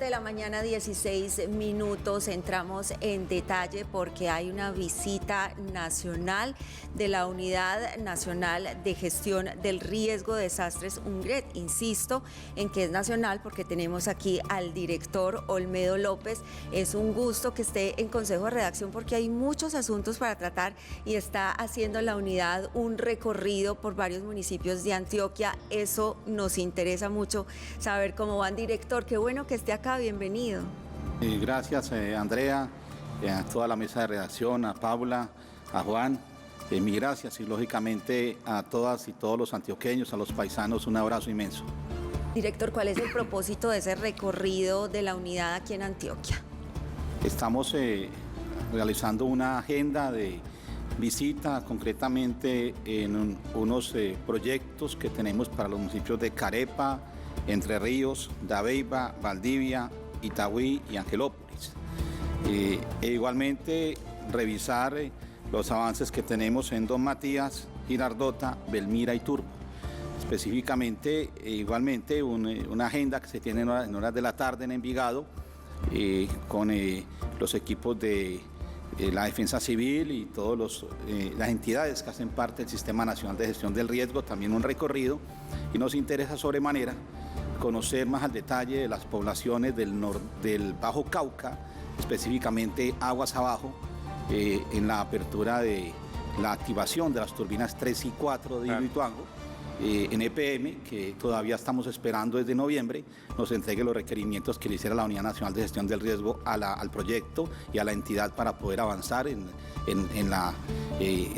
7 de la mañana, 16 minutos. Entramos en detalle porque hay una visita nacional de la Unidad Nacional de Gestión del Riesgo de Desastres, UNGRED. Insisto en que es nacional porque tenemos aquí al director Olmedo López. Es un gusto que esté en Consejo de Redacción porque hay muchos asuntos para tratar y está haciendo la unidad un recorrido por varios municipios de Antioquia. Eso nos interesa mucho saber cómo van, director. Qué bueno que esté acá, bienvenido. Gracias, Andrea, a toda la mesa de redacción, a Paula, a Juan, mi gracias y lógicamente a todas y todos los antioqueños, a los paisanos, un abrazo inmenso. Director, ¿cuál es el propósito de ese recorrido de la unidad aquí en Antioquia? Estamos realizando una agenda de visita, concretamente en unos proyectos que tenemos para los municipios de Carepa, Entre Ríos, Dabeiba, Valdivia, Itagüí y Angelópolis. Igualmente revisar los avances que tenemos en Don Matías, Girardota, Belmira y Turbo. Específicamente, igualmente una agenda que se tiene en horas de la tarde en Envigado con los equipos de la Defensa Civil y todas las entidades que hacen parte del Sistema Nacional de Gestión del Riesgo, también un recorrido, y nos interesa sobremanera conocer más al detalle de las poblaciones del Bajo Cauca, específicamente aguas abajo, en la apertura de la activación de las turbinas 3 y 4 de Hidroituango, en EPM, que todavía estamos esperando desde noviembre, nos entregue los requerimientos que le hiciera la Unidad Nacional de Gestión del Riesgo al proyecto y a la entidad para poder avanzar en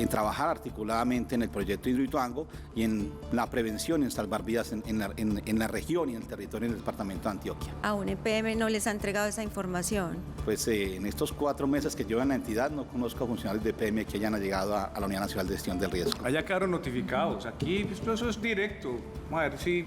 trabajar articuladamente en el proyecto Hidroituango y en la prevención, en salvar vidas en la región y en el territorio del departamento de Antioquia. ¿A un EPM no les ha entregado esa información? Pues en estos 4 meses que llevo en la entidad no conozco a funcionarios de EPM que hayan llegado a la Unidad Nacional de Gestión del Riesgo. Allá quedaron notificados, aquí eso es directo, vamos a ver si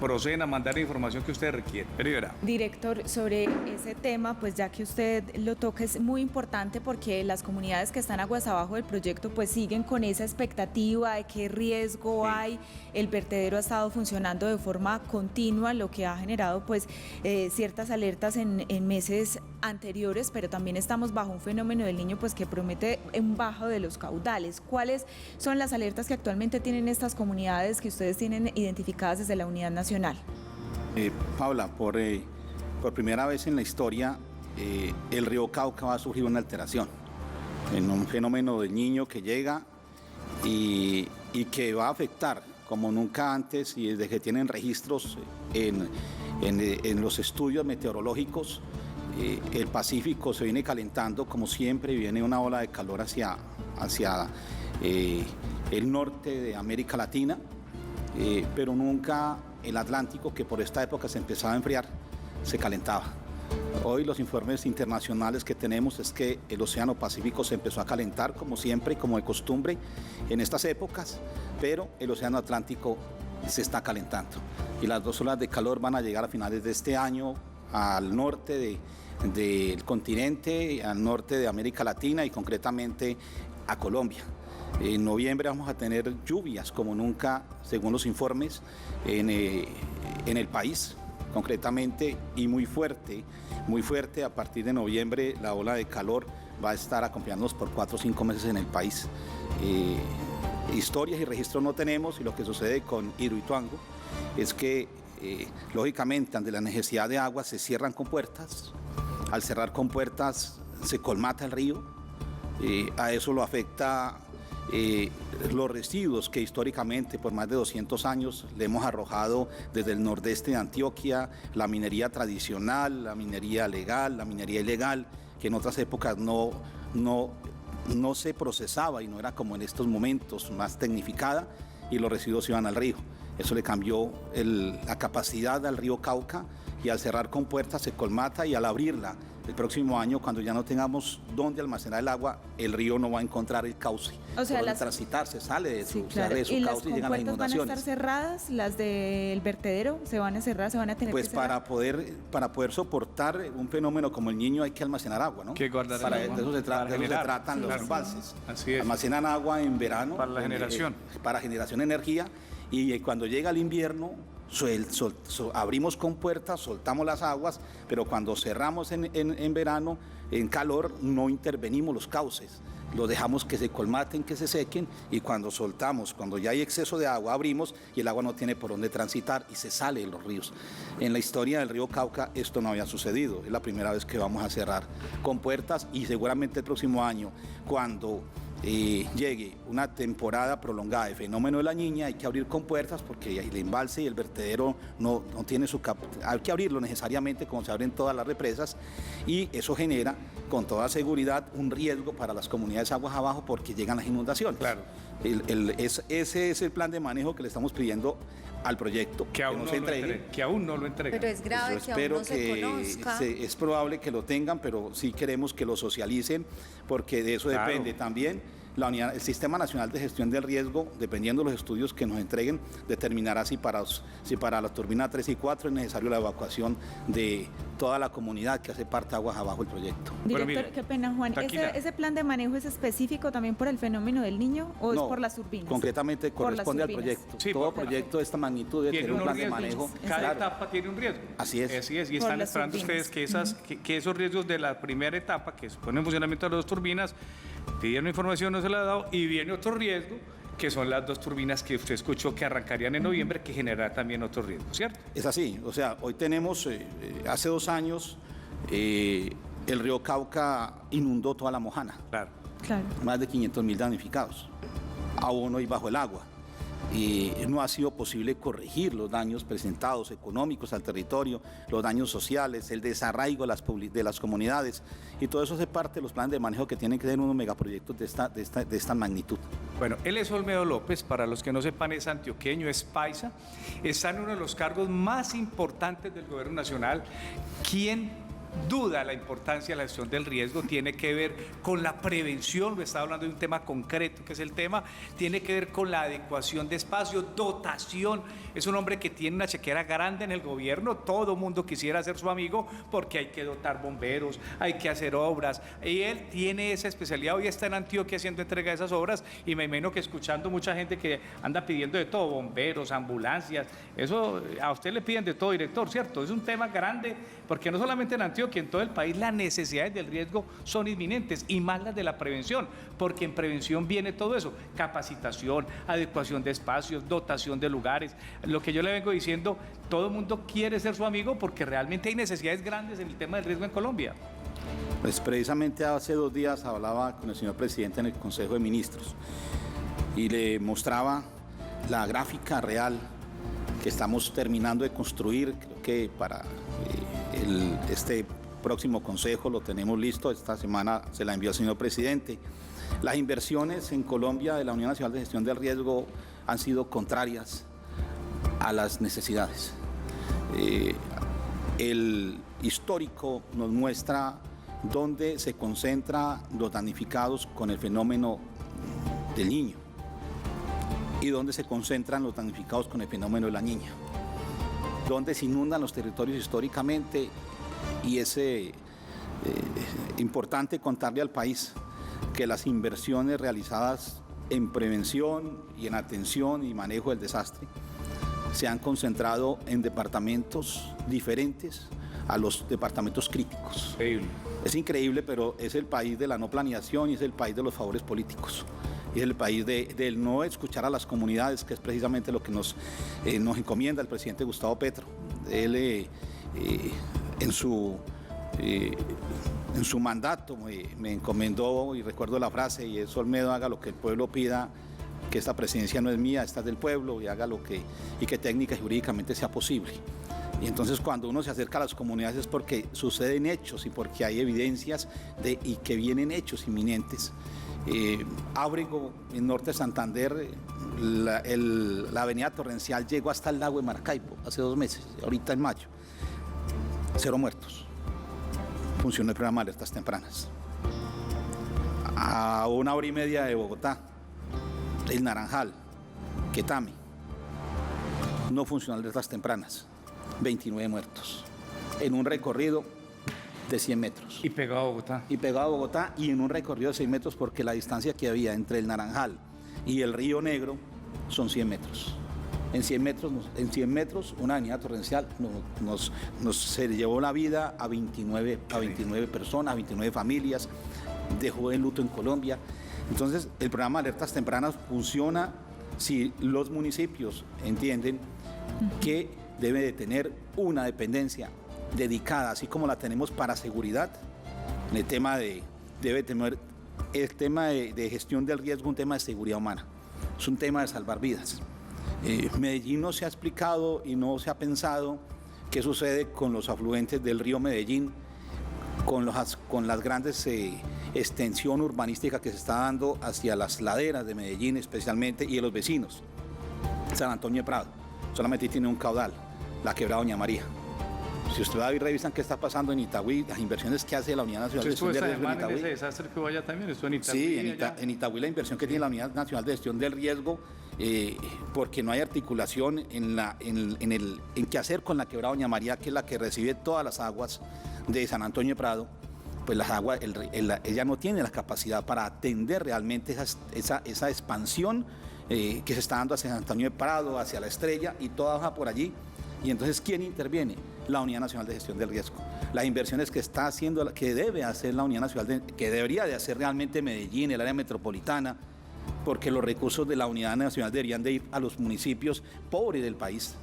proceden a mandar la información que usted requiere. Primera. Director, sobre ese tema, pues ya que usted lo toca, es muy importante porque las comunidades que están aguas abajo del proyecto pues siguen con esa expectativa de qué riesgo hay. El vertedero ha estado funcionando de forma continua, lo que ha generado pues ciertas alertas en meses anteriores, pero también estamos bajo un fenómeno del Niño pues que promete un bajo de los caudales. ¿Cuáles son las alertas que actualmente tienen estas comunidades que ustedes tienen identificadas desde la Unidad Nacional? Paula, por primera vez en la historia, el río Cauca va a sufrir una alteración, en un fenómeno del Niño que llega y que va a afectar como nunca antes, y desde que tienen registros en los estudios meteorológicos. El Pacífico se viene calentando como siempre, viene una ola de calor hacia el norte de América Latina, pero nunca el Atlántico, que por esta época se empezaba a enfriar, se calentaba. Hoy los informes internacionales que tenemos es que el Océano Pacífico se empezó a calentar como siempre, como de costumbre en estas épocas, pero el Océano Atlántico se está calentando y las 2 olas de calor van a llegar a finales de este año al norte del continente, al norte de América Latina y concretamente a Colombia. En noviembre vamos a tener lluvias como nunca, según los informes, en el país, concretamente, y muy fuerte. A partir de noviembre la ola de calor va a estar acompañándonos por 4 o 5 meses en el país. Historias y registros no tenemos, y lo que sucede con Hidroituango es que, lógicamente, ante la necesidad de agua se cierran compuertas. Al cerrar compuertas se colmata el río, a eso lo afecta los residuos que históricamente por más de 200 años le hemos arrojado desde el nordeste de Antioquia, la minería tradicional, la minería legal, la minería ilegal, que en otras épocas no se procesaba y no era como en estos momentos más tecnificada, y los residuos iban al río. Eso le cambió la capacidad al río Cauca, y al cerrar compuertas se colmata, y al abrirla el próximo año, cuando ya no tengamos dónde almacenar el agua, el río no va a encontrar el cauce. O sea, transitar, se sale de su, claro. sale de su ¿Y cauce y llegan las inundaciones? ¿Y las compuertas van a estar cerradas? ¿Las del vertedero se van a cerrar, se van a tener que cerrar? Pues para poder soportar un fenómeno como el Niño hay que almacenar agua, ¿no? Que guardar de agua. eso se tratan los embalses. Así es. Almacenan agua en verano. Para la generación. Para generación de energía, y cuando llega el invierno abrimos compuertas, soltamos las aguas, pero cuando cerramos en verano, en calor, no intervenimos los cauces. Los dejamos que se colmaten, que se sequen, y cuando soltamos, cuando ya hay exceso de agua, abrimos y el agua no tiene por dónde transitar y se sale de los ríos. En la historia del río Cauca esto no había sucedido, es la primera vez que vamos a cerrar compuertas, y seguramente el próximo año, cuando llegue una temporada prolongada de fenómeno de la Niña, hay que abrir compuertas porque el embalse y el vertedero no tiene hay que abrirlo necesariamente como se abren todas las represas, y eso genera con toda seguridad un riesgo para las comunidades aguas abajo porque llegan las inundaciones. Claro. Ese es el plan de manejo que le estamos pidiendo al proyecto, que aún no lo entregue. Que aún no lo entregue. Pero es grave que aún no se conozca. Es probable que lo tengan, pero sí queremos que lo socialicen, porque de eso depende también. El Sistema Nacional de Gestión del Riesgo, dependiendo de los estudios que nos entreguen, determinará si para la turbina 3 y 4 es necesario la evacuación de toda la comunidad que hace parte de aguas abajo del proyecto. Director, mire, qué pena, Juan. ¿Ese plan de manejo es específico también por el fenómeno del Niño o es por las turbinas? Concretamente corresponde al proyecto. Sí, todo proyecto de esta magnitud debe tener un plan de manejo. Cada etapa tiene un riesgo. Así es. Y están esperando ustedes que esos riesgos de la primera etapa, que se pone en funcionamiento de las 2 turbinas, pidieron información, no se la ha dado, y viene otro riesgo, que son las 2 turbinas que usted escuchó que arrancarían en noviembre, que generará también otro riesgo, ¿cierto? Es así, o sea, hoy tenemos, hace 2 años, el río Cauca inundó toda la Mojana. Claro. Más de 500.000 damnificados, aún hoy bajo el agua. Y no ha sido posible corregir los daños presentados económicos al territorio, los daños sociales, el desarraigo de las comunidades, y todo eso hace parte de los planes de manejo que tienen que tener unos megaproyectos de esta magnitud. Bueno, él es Olmedo López, para los que no sepan es antioqueño, es paisa, está en uno de los cargos más importantes del gobierno nacional. ¿Quién duda la importancia de la gestión del riesgo? Tiene que ver con la prevención, lo está hablando de un tema concreto que es el tema, tiene que ver con la adecuación de espacios, dotación. Es un hombre que tiene una chequera grande en el gobierno, todo mundo quisiera ser su amigo porque hay que dotar bomberos, hay que hacer obras, y él tiene esa especialidad. Hoy está en Antioquia haciendo entrega de esas obras, y me imagino que escuchando mucha gente que anda pidiendo de todo, bomberos, ambulancias, eso a usted le piden de todo, director, ¿cierto? Es un tema grande, porque no solamente en Antioquia, en todo el país las necesidades del riesgo son inminentes, y más las de la prevención, porque en prevención viene todo eso: capacitación, adecuación de espacios, dotación de lugares. Lo que yo le vengo diciendo, todo el mundo quiere ser su amigo porque realmente hay necesidades grandes en el tema del riesgo en Colombia. Pues precisamente hace 2 días hablaba con el señor presidente en el Consejo de Ministros y le mostraba la gráfica real que estamos terminando de construir. Creo que para este próximo consejo lo tenemos listo, esta semana se la envió al señor presidente. Las inversiones en Colombia de la Unión Nacional de Gestión del Riesgo han sido contrarias a las necesidades. El histórico nos muestra dónde se concentran los damnificados con el fenómeno del Niño y dónde se concentran los damnificados con el fenómeno de la Niña, dónde se inundan los territorios históricamente. Y es importante contarle al país que las inversiones realizadas en prevención y en atención y manejo del desastre se han concentrado en departamentos diferentes a los departamentos críticos. Increíble. Es increíble, pero es el país de la no planeación y es el país de los favores políticos. Y es el país del no escuchar a las comunidades, que es precisamente lo que nos encomienda el presidente Gustavo Petro. Él en su mandato me encomendó, y recuerdo la frase, y es: Olmedo, haga lo que el pueblo pida, que esta presidencia no es mía, esta es del pueblo, y haga que técnica y jurídicamente sea posible. Y entonces cuando uno se acerca a las comunidades es porque suceden hechos y porque hay evidencias y que vienen hechos inminentes. Ábrego, en norte de Santander, la avenida Torrencial llegó hasta el lago de Maracaibo hace 2 meses, ahorita en mayo. 0 muertos. Funcionó el programa de alertas tempranas. A 1 hora y media de Bogotá, el Naranjal, Quetame, no funcionó alertas tempranas. 29 muertos. En un recorrido de 100 metros. Y pegado a Bogotá. Y pegado a Bogotá, y en un recorrido de 6 metros, porque la distancia que había entre el Naranjal y el Río Negro son 100 metros. En 100 metros una avenida torrencial se llevó la vida a 29 personas, a 29 familias, dejó el luto en Colombia. Entonces, el programa de alertas tempranas funciona si los municipios entienden que debe de tener una dependencia dedicada, así como la tenemos para seguridad, en el tema debe tener el tema de gestión del riesgo, un tema de seguridad humana, es un tema de salvar vidas. Medellín no se ha explicado y no se ha pensado qué sucede con los afluentes del río Medellín, con las grandes extensión urbanística que se está dando hacia las laderas de Medellín especialmente y de los vecinos. San Antonio de Prado solamente tiene un caudal, la quebrada Doña María. Si usted va y revisan qué está pasando en Itagüí, las inversiones que hace la Unidad Nacional de Gestión del Riesgo en Itagüí. ¿Ese desastre que vaya también? ¿Esto en Itagüí? Sí, en Itagüí la inversión que tiene la Unidad Nacional de Gestión del Riesgo, porque no hay articulación en qué hacer con la quebrada Doña María, que es la que recibe todas las aguas de San Antonio de Prado. Pues las aguas, ella no tiene la capacidad para atender realmente esa expansión que se está dando hacia San Antonio de Prado, hacia la Estrella, y toda baja por allí. Y entonces, ¿quién interviene? La Unidad Nacional de Gestión del Riesgo. Las inversiones que está haciendo, que debe hacer la Unidad Nacional, que debería de hacer realmente Medellín, el área metropolitana, porque los recursos de la Unidad Nacional deberían de ir a los municipios pobres del país,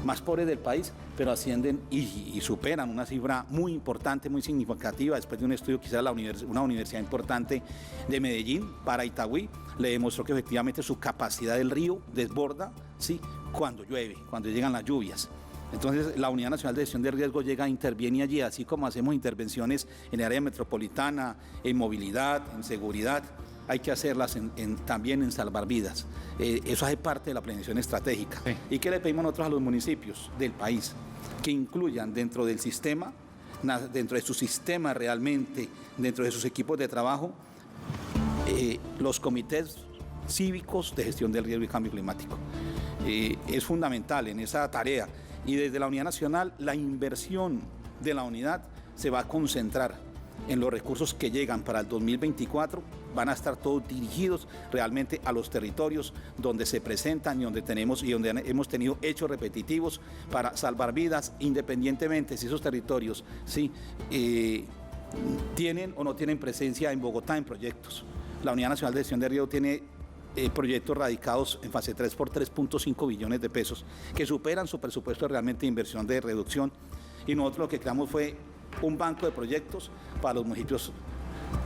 más pobres del país, pero ascienden y superan una cifra muy importante, muy significativa. Después de un estudio, quizás una universidad importante de Medellín para Itagüí le demostró que efectivamente su capacidad del río desborda, ¿sí?, cuando llueve, cuando llegan las lluvias. Entonces, la Unidad Nacional de Gestión de Riesgo interviene allí, así como hacemos intervenciones en el área metropolitana, en movilidad, en seguridad. Hay que hacerlas también en salvar vidas. Eso hace parte de la planeación estratégica. Sí. ¿Y qué le pedimos nosotros a los municipios del país? Que incluyan dentro del sistema, dentro de su sistema realmente, dentro de sus equipos de trabajo, los comités cívicos de gestión del riesgo y cambio climático. Es fundamental en esa tarea. Y desde la Unidad Nacional, la inversión de la unidad se va a concentrar en los recursos que llegan para el 2024, van a estar todos dirigidos realmente a los territorios donde se presentan y donde hemos tenido hechos repetitivos para salvar vidas, independientemente si esos territorios tienen o no tienen presencia en Bogotá en proyectos. La Unidad Nacional de Gestión de Riesgo tiene proyectos radicados en fase 3 por 3.5 billones de pesos que superan su presupuesto realmente de inversión de reducción, y nosotros lo que creamos fue un banco de proyectos para los municipios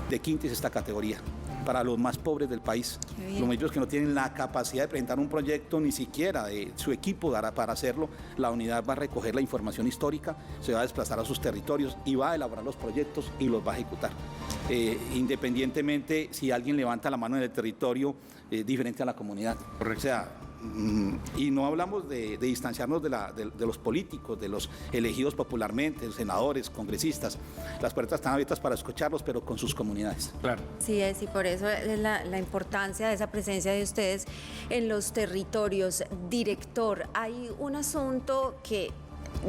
de quinta y sexta categoría, para los más pobres del país, los municipios que no tienen la capacidad de presentar un proyecto, ni siquiera de su equipo para hacerlo. La unidad va a recoger la información histórica, se va a desplazar a sus territorios y va a elaborar los proyectos y los va a ejecutar. Independientemente si alguien levanta la mano en el territorio diferente a la comunidad. Correcto. O sea, y no hablamos de distanciarnos de los políticos, de los elegidos popularmente, senadores, congresistas. Las puertas están abiertas para escucharlos, pero con sus comunidades. Claro. Sí, y por eso es la importancia de esa presencia de ustedes en los territorios. Director, hay un asunto que,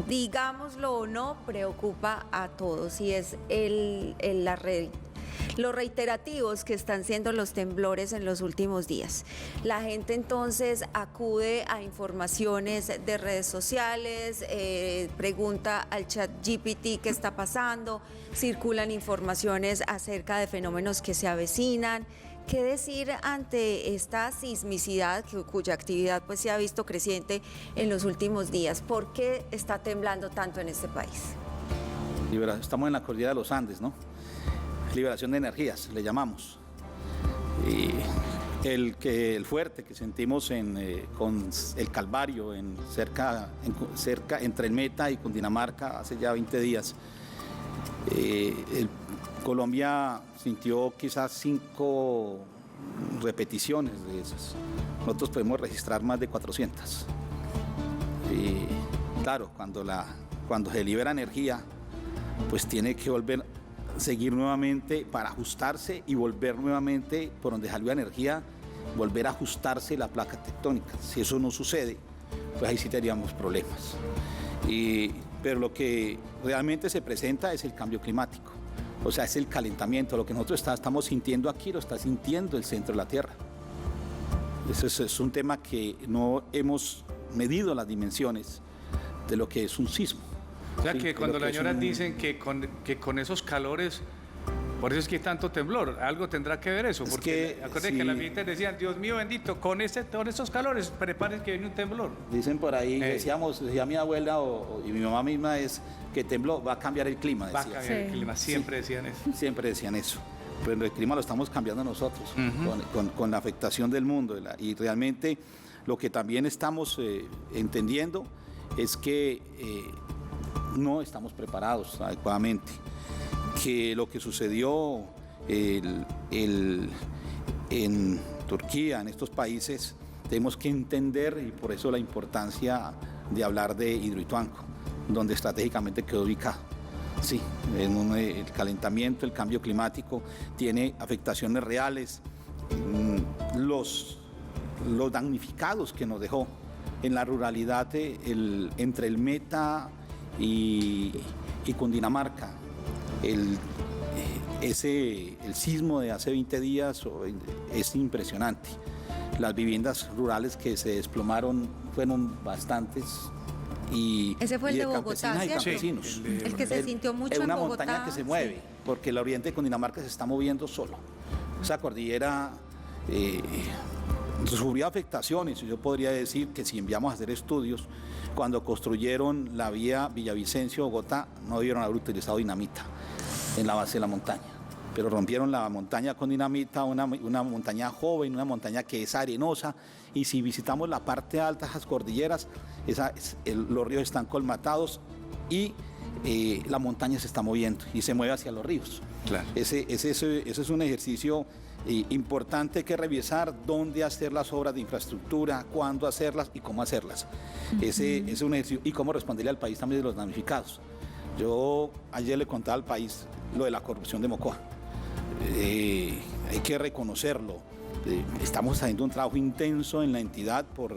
digámoslo o no, preocupa a todos, y es los reiterativos que están siendo los temblores en los últimos días. La gente entonces acude a informaciones de redes sociales, pregunta al chat GPT qué está pasando, circulan informaciones acerca de fenómenos que se avecinan. ¿Qué decir ante esta sismicidad cuya actividad pues se ha visto creciente en los últimos días? ¿Por qué está temblando tanto en este país? Estamos en la cordillera de los Andes, ¿no? Liberación de energías, le llamamos. Y el fuerte que sentimos con el Calvario, cerca entre el Meta y Cundinamarca, hace ya 20 días. Colombia sintió quizás 5 repeticiones de esas. Nosotros podemos registrar más de 400. Y claro, cuando se libera energía, pues tiene que seguir nuevamente para ajustarse y volver nuevamente por donde salió la energía, volver a ajustarse la placa tectónica. Si eso no sucede, pues ahí sí tendríamos problemas. Pero lo que realmente se presenta es el cambio climático, o sea, es el calentamiento. Lo que nosotros estamos sintiendo aquí lo está sintiendo el centro de la Tierra. Eso es un tema que no hemos medido las dimensiones de lo que es un sismo. O sea, Sí, que de cuando lo que las es señoras un- dicen que con esos calores, por eso es que hay tanto temblor, algo tendrá que ver eso, Es porque que acuérdense sí. que las viejitas decían, Dios mío bendito, con estos calores, prepárense que viene un temblor. Dicen por ahí, decía mi abuela y mi mamá misma, es que tembló, va a cambiar el clima, Va a decía. cambiar el Sí. clima, siempre decían eso. Siempre decían eso. Pero el clima lo estamos cambiando nosotros, Ujú. con la afectación del mundo. Y realmente lo que también estamos entendiendo es que no estamos preparados adecuadamente. Que lo que sucedió en Turquía, en estos países, tenemos que entender, y por eso la importancia de hablar de Hidroituango, donde estratégicamente quedó ubicado. Sí, el calentamiento, el cambio climático tiene afectaciones reales. Los damnificados que nos dejó en la ruralidad entre el Meta y Cundinamarca, el sismo de hace 20 días es impresionante. Las viviendas rurales que se desplomaron fueron bastantes. Ese fue el de Bogotá, campesinas y ¿cierto? campesinos. El que se sintió mucho Es en una Bogotá. montaña que se mueve, porque el oriente de Cundinamarca se está moviendo solo. Esa cordillera sufrió afectaciones. Yo podría decir que si enviamos a hacer estudios, cuando construyeron la vía Villavicencio-Bogotá, no debieron haber utilizado dinamita en la base de la montaña, pero rompieron la montaña con dinamita, una montaña joven, una montaña que es arenosa, y si visitamos la parte alta de esas cordilleras, los ríos están colmatados y la montaña se está moviendo y se mueve hacia los ríos. Claro. Ese es un ejercicio importante que revisar dónde hacer las obras de infraestructura, cuándo hacerlas y cómo hacerlas. Ese es un ejercicio, y cómo responderle al país también de los damnificados. Yo ayer le contaba al país lo de la corrupción de Mocoa. Hay que reconocerlo. Estamos haciendo un trabajo intenso en la entidad por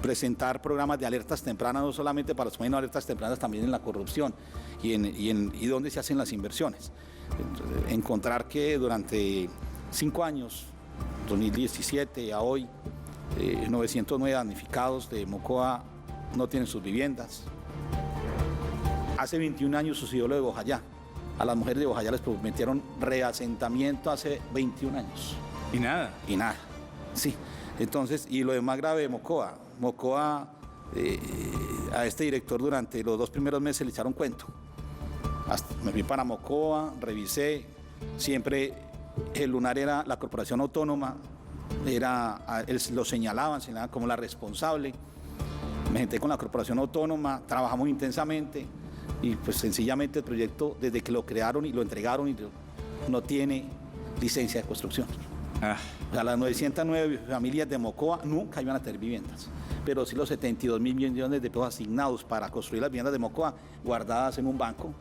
presentar programas de alertas tempranas, no solamente para los jóvenes, alertas tempranas también en la corrupción y dónde se hacen las inversiones. Encontrar que durante 5 años, 2017 a hoy, 909 damnificados de Mocoa no tienen sus viviendas. Hace 21 años sucedió lo de Bojayá. A las mujeres de Bojayá les prometieron reasentamiento hace 21 años. Y nada. Y nada. Sí. Entonces, y lo de más grave de Mocoa. Mocoa, a este director durante los 2 primeros meses le echaron cuento. Me fui para Mocoa, revisé. Siempre el lunar era la corporación autónoma, lo señalaban como la responsable. Me senté con la corporación autónoma, trabajamos intensamente. Y pues sencillamente el proyecto, desde que lo crearon y lo entregaron, no tiene licencia de construcción. O sea, las 909 familias de Mocoa nunca iban a tener viviendas, pero sí los 72.000 millones de pesos asignados para construir las viviendas de Mocoa, guardadas en un banco,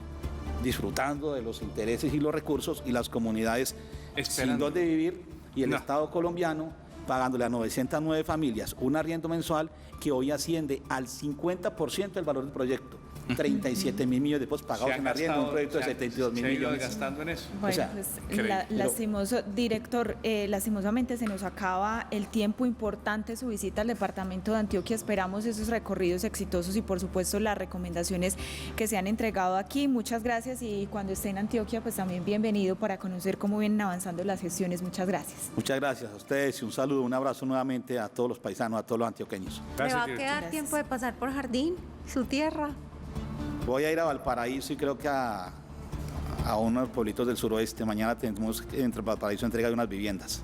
disfrutando de los intereses y los recursos, y las comunidades sin dónde vivir, y el Estado colombiano pagándole a 909 familias un arriendo mensual que hoy asciende al 50% del valor del proyecto. 37.000 millones de pesos pagados en arriendo, un proyecto de 72.000 millones. Gastando en eso. Bueno, O sea, pues lastimoso, director, lastimosamente se nos acaba el tiempo. Importante su visita al departamento de Antioquia. Esperamos esos recorridos exitosos y por supuesto las recomendaciones que se han entregado aquí. Muchas gracias, y cuando esté en Antioquia pues también bienvenido para conocer cómo vienen avanzando las gestiones. Muchas gracias. Muchas gracias a ustedes y un saludo, un abrazo nuevamente a todos los paisanos, a todos los antioqueños. ¿Le va a director. quedar Gracias. tiempo de pasar por Jardín, su tierra? Voy a ir a Valparaíso y creo que a unos pueblitos del suroeste. Mañana tenemos entre Valparaíso entrega de unas viviendas.